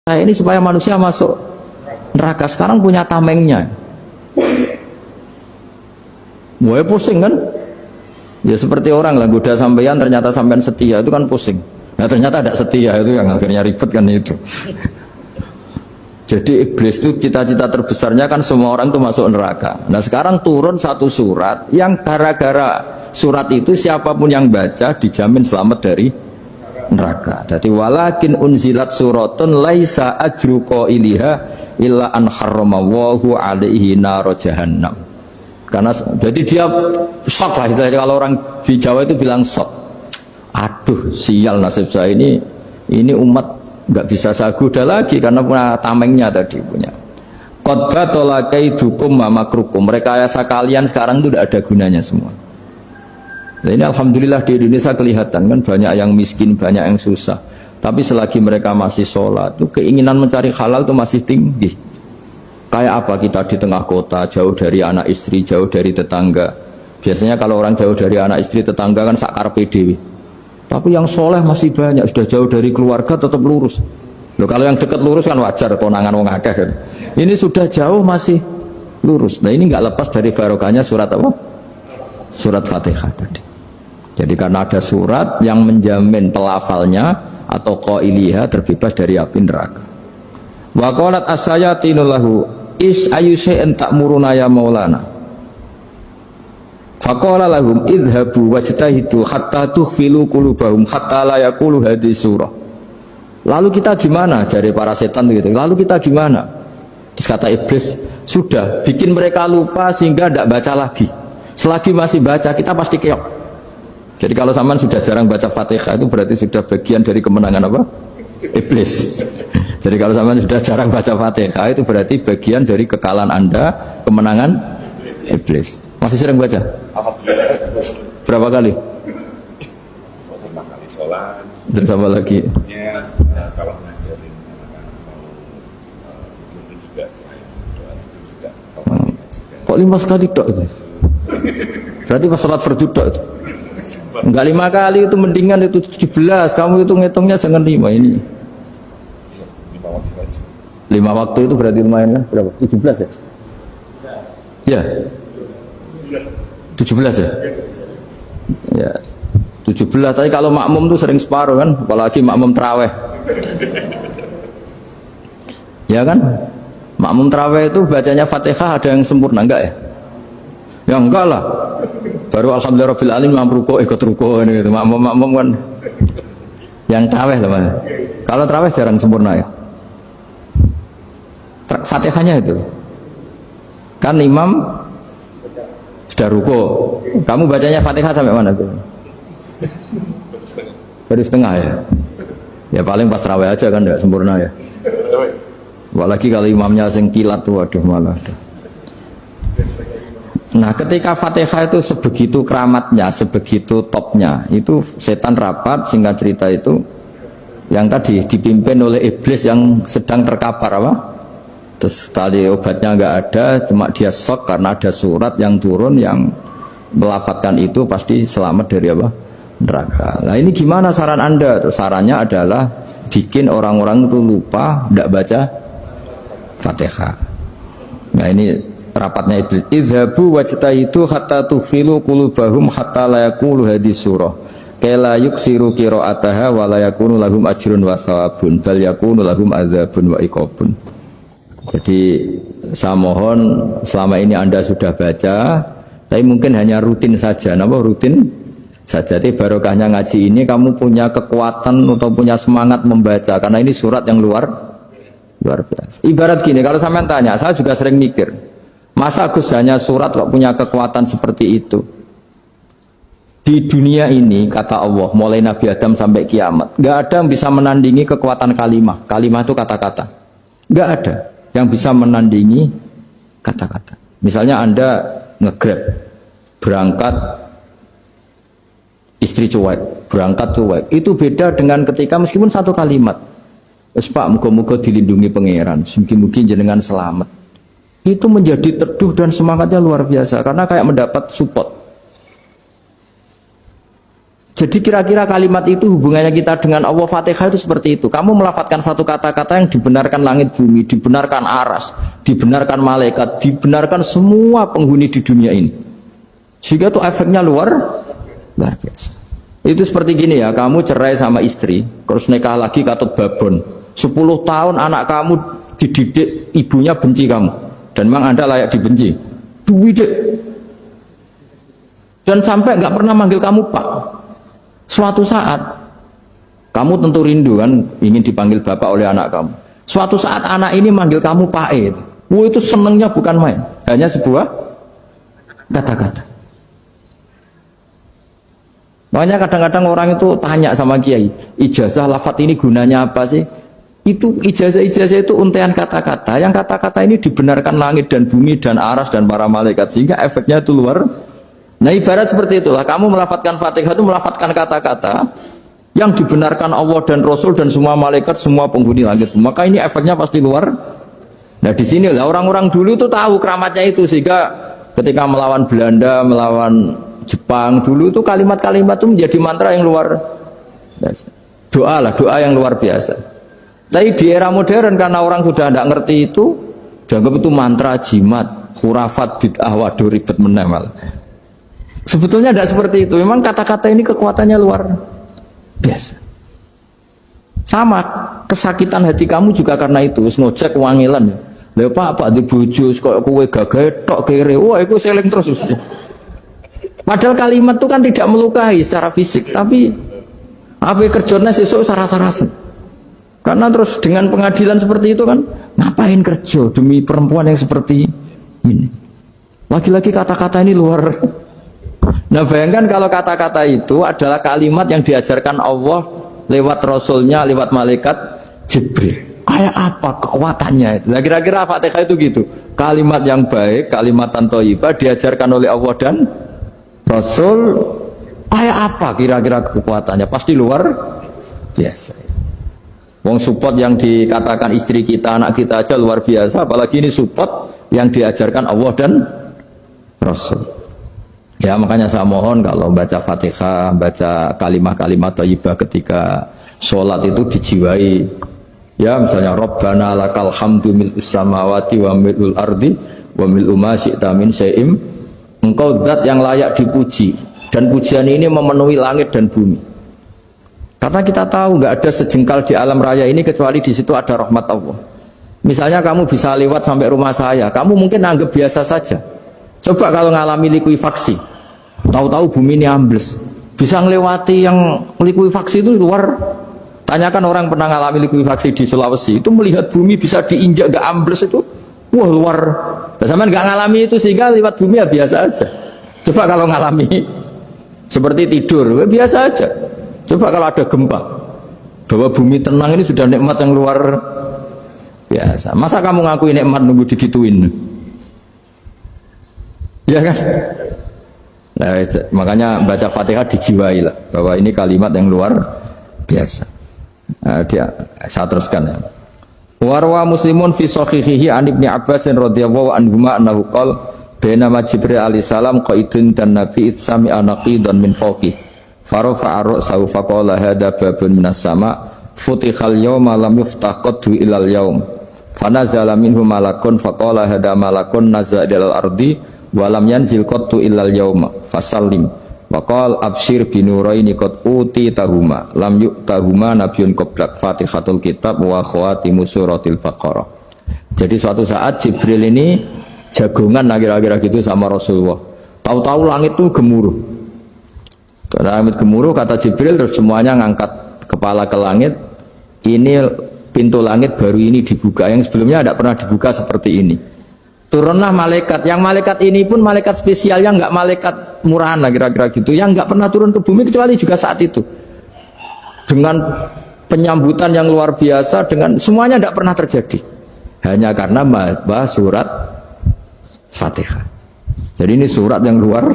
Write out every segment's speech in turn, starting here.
Saya ini supaya manusia masuk neraka. Sekarang punya tamengnya. Mulai pusing kan? Ya seperti orang lah, goda sampean ternyata sampean setia, itu kan pusing. Nah ternyata tidak setia, itu yang akhirnya ribet kan itu. Jadi iblis itu cita-cita terbesarnya kan semua orang itu masuk neraka. Nah sekarang turun satu surat yang gara-gara surat itu siapapun yang baca dijamin selamat dari neraka. Jadi walakin unzilat suratun laisa ajru qailiha illa an harramallahu alaihi nar jahannam. Karena jadi dia shock lah, kalau orang di Jawa itu bilang shock. Aduh sial nasib saya ini umat nggak bisa saya goda lagi karena punya tamengnya tadi punya. Qad batala kaidukum wa makrukum. Rekayasa kalian sekarang itu tidak ada gunanya semua. Nah ini alhamdulillah di Indonesia kelihatan kan banyak yang miskin, banyak yang susah. Tapi selagi mereka masih sholat, itu keinginan mencari halal itu masih tinggi. Kayak apa kita di tengah kota, jauh dari anak istri, jauh dari tetangga. Biasanya kalau orang jauh dari anak istri, tetangga kan sakar PDW. Tapi yang soleh masih banyak, sudah jauh dari keluarga tetap lurus. Loh, kalau yang dekat lurus kan wajar, konangan wong akeh kan. Ini sudah jauh masih lurus. Nah ini nggak lepas dari barokahnya surat apa? Surat Fatihah tadi. Jadi karena ada surat yang menjamin pelafalnya atau qailiha terbebas dari api neraka. Wa qalat as-sayatinu lahu is ayyusa'in ta'muruna ya maulana. Faqala lahum idhabu wajtahidu hatta tukhfilu qulubahum hatta la yaqulu hadhihi surah. Lalu kita gimana? Jari para setan gitu. Lalu kita gimana? Terus kata iblis, sudah bikin mereka lupa sehingga tidak baca lagi. Selagi masih baca kita pasti keok. Jadi kalau sampean sudah jarang baca Fatihah itu berarti sudah bagian dari kemenangan apa? Iblis. Jadi kalau sampean sudah jarang baca Fatihah itu berarti bagian dari kekalahan Anda, kemenangan iblis. Masih sering baca? Alhamdulillah. Berapa kali? 5 kali sholat. Dan sama lagi? Ya, kalau ngajarin anak-anak mau itu juga saya doa itu juga. Kok 5 kali tok itu? Berarti pas sholat fardu tok itu? Enggak 5 kali itu mendingan itu 17. Kamu itu ngitungnya jangan 5 ini. 5 waktu aja. 5 waktu itu berarti lumayan kan? Berapa? 17 ya? Ya. 17 ya? Ya. 17, tapi kalau makmum tuh sering separuh kan, apalagi makmum tarawih. Ya kan? Makmum tarawih itu bacanya Fatihah ada yang sempurna enggak ya? Ya enggak lah. Baru alhamdulillah rabbil alamin mampu ruko ikut ruko ini gitu. Makmum kan yang tarawih lah Mas. Kalau tarawih jarang sempurna ya. Fatihahnya itu. Kan imam sudah ruko. Kamu bacanya Fatihah sampai mana tuh? Baru setengah ya. Ya paling pas tarawih aja kan enggak sempurna ya. Apalagi kalau imamnya sing kilat tuh waduh malah. Nah ketika Fatihah itu sebegitu keramatnya, sebegitu topnya, itu setan rapat, singkat cerita itu yang tadi dipimpin oleh iblis yang sedang terkapar apa? Terus tali obatnya nggak ada, cuma dia shock karena ada surat yang turun yang melafatkan itu pasti selamat dari apa? Neraka. Nah ini gimana saran Anda? Terus sarannya adalah bikin orang-orang itu lupa, tidak baca Fatihah. Nah ini rapatnya iblis. Idhabu wajtahidu hatta tukhfilu qulubahum hatta la yaqulu hadhihi surah. Kala yuksiru qira'ataha wa la yakunu lahum ajrun wa thawabun bal yakunu lahum adzabun wa iqabun. Jadi saya mohon selama ini Anda sudah baca, tapi mungkin hanya rutin saja. Napa rutin saja? Jadi barokahnya ngaji ini kamu punya kekuatan atau punya semangat membaca karena ini surat yang luar biasa. Ibarat gini, kalau sampean tanya, saya juga sering mikir. Masa Gus hanya surat kok punya kekuatan seperti itu? Di dunia ini kata Allah mulai Nabi Adam sampai kiamat nggak ada yang bisa menandingi kekuatan kalimah. Kalimah itu kata-kata. Nggak ada yang bisa menandingi kata-kata. Misalnya Anda nge-grab berangkat istri cuek, berangkat cuek. Itu beda dengan ketika meskipun satu kalimat. Wes Pak, muga-muga dilindungi pangeran, mungkin-mungkin jenengan selamat. Itu menjadi teduh dan semangatnya luar biasa karena kayak mendapat support. Jadi kira-kira kalimat itu hubungannya kita dengan Allah, Fatihah itu seperti itu. Kamu melafadzkan satu kata-kata yang dibenarkan langit bumi, dibenarkan aras, dibenarkan malaikat, dibenarkan semua penghuni di dunia ini. Sehingga itu efeknya luar biasa. Itu seperti gini ya, kamu cerai sama istri, terus nikah lagi katut babon. 10 tahun anak kamu dididik, ibunya benci kamu. Dan memang Anda layak dibenci. Dididik. Dan sampai nggak pernah manggil kamu Pak. Suatu saat kamu tentu rindu kan ingin dipanggil bapak oleh anak kamu. Suatu saat anak ini manggil kamu Pak E. Itu senengnya bukan main, hanya sebuah kata-kata. Makanya kadang-kadang orang itu tanya sama kiai, ijazah lafadz ini gunanya apa sih? Itu ijazah-ijazah itu untaian kata-kata. Yang kata-kata ini dibenarkan langit dan bumi dan aras dan para malaikat, sehingga efeknya itu luar. Nah ibarat seperti itulah, kamu melafadzkan Fatihah itu melafadzkan kata-kata yang dibenarkan Allah dan Rasul dan semua malaikat, semua penghuni langit. Maka ini efeknya pasti luar. Nah di sini lah orang-orang dulu itu tahu keramatnya itu, sehingga ketika melawan Belanda, melawan Jepang dulu itu kalimat-kalimat itu menjadi mantra yang luar biasa. Doa lah, doa yang luar biasa. Tapi di era modern karena orang sudah tidak ngerti itu, dianggap itu mantra, jimat, khurafat, bid'ah, waduh ribet menemal. Sebetulnya tidak seperti itu. Memang kata-kata ini kekuatannya luar biasa. Sama kesakitan hati kamu juga karena itu. Ngojek wangilan. Lha Pak di bojo kok kowe gagah tok kere. Wah, iku seling terus. Padahal kalimat itu kan tidak melukai secara fisik, tapi apa kerjanya sesuk saras-sarasen. Karena terus dengan pengadilan seperti itu kan, ngapain kerja demi perempuan yang seperti ini? Lagi-lagi kata-kata ini luar. Nah bayangkan kalau kata-kata itu adalah kalimat yang diajarkan Allah lewat Rasulnya, lewat malaikat Jibril. Kayak apa kekuatannya itu? Nah kira-kira Fatihah itu gitu. Kalimat yang baik, kalimatan thayyibah diajarkan oleh Allah dan Rasul. Kayak apa kira-kira kekuatannya? Pasti luar biasa. Wong support yang dikatakan istri kita, anak kita aja luar biasa. Apalagi ini support yang diajarkan Allah dan Rasul. Ya makanya saya mohon kalau baca Fatihah, baca kalimat-kalimat thayyibah ketika sholat itu dijiwai. Ya misalnya Rabbana lakal hamdu mil'us samawati wa mil'ul ardi wa mil'u ma syi'ta min syai'im. Engkau zat yang layak dipuji, dan pujian ini memenuhi langit dan bumi. Karena kita tahu nggak ada sejengkal di alam raya ini kecuali di situ ada rahmat Allah. Misalnya kamu bisa lewat sampai rumah saya, kamu mungkin anggap biasa saja. Coba kalau ngalami likuifaksi, tahu-tahu bumi ini ambles, bisa ngelewati yang likuifaksi itu luar. Tanyakan orang pernah ngalami likuifaksi di Sulawesi, itu melihat bumi bisa diinjak gak ambles itu, wah luar. Sama nggak ngalami itu sehingga lewat bumi ya biasa aja. Coba kalau ngalami seperti tidur, biasa aja. Coba kalau ada gempa, bahwa bumi tenang ini sudah nikmat yang luar biasa. Masa kamu ngakui nikmat nunggu digituin? Ya kan? Nah, makanya baca Fatihah dijiwai lah bahwa ini kalimat yang luar biasa. Nah, saya teruskan ya. Warwa Muslimun fi sahihihi an Ibnu Abbas radhiyallahu anhuma annahu qala bainama Jibril alaihi salam qaidun dan Nabi sami'a naqidan min fawqi farafa'a ra'sahu faqala hadha babun minas sama futihal yawma lam yuftah qaddu ilal yawm fanazala minhu malakun faqala hadha malakun nazala ilal ardi walam yanzil qattu illal yauma fasallim waqal absyir binuraini qad uti tahuma lam yu'tahuma nabiyyun qablak Fatihatul kitab wa khawatimu suratil baqarah. Jadi suatu saat Jibril ini jagongan kira-kira gitu sama Rasulullah. Tahu-tahu langit itu gemuruh. Karena langit gemuruh kata Jibril terus semuanya ngangkat kepala ke langit. Ini pintu langit baru ini dibuka, yang sebelumnya tidak pernah dibuka seperti ini. Turunlah malaikat, yang malaikat ini pun malaikat spesial, yang nggak malaikat murahan lah kira-kira gitu, yang nggak pernah turun ke bumi kecuali juga saat itu. Dengan penyambutan yang luar biasa, dengan semuanya tidak pernah terjadi. Hanya karena bahas surat Fatihah. Jadi ini surat yang luar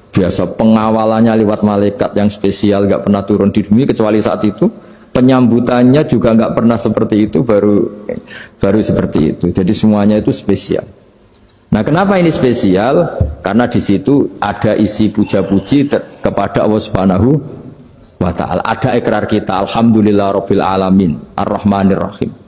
biasa, pengawalannya lewat malaikat yang spesial, nggak pernah turun di bumi kecuali saat itu. Penyambutannya juga nggak pernah seperti itu, baru seperti itu. Jadi semuanya itu spesial. Nah, kenapa ini spesial? Karena di situ ada isi puja-puji kepada Allah Subhanahu wa ta'ala. Ada ikrar kita, alhamdulillah rabbil alamin, ar-rahmanir rahim.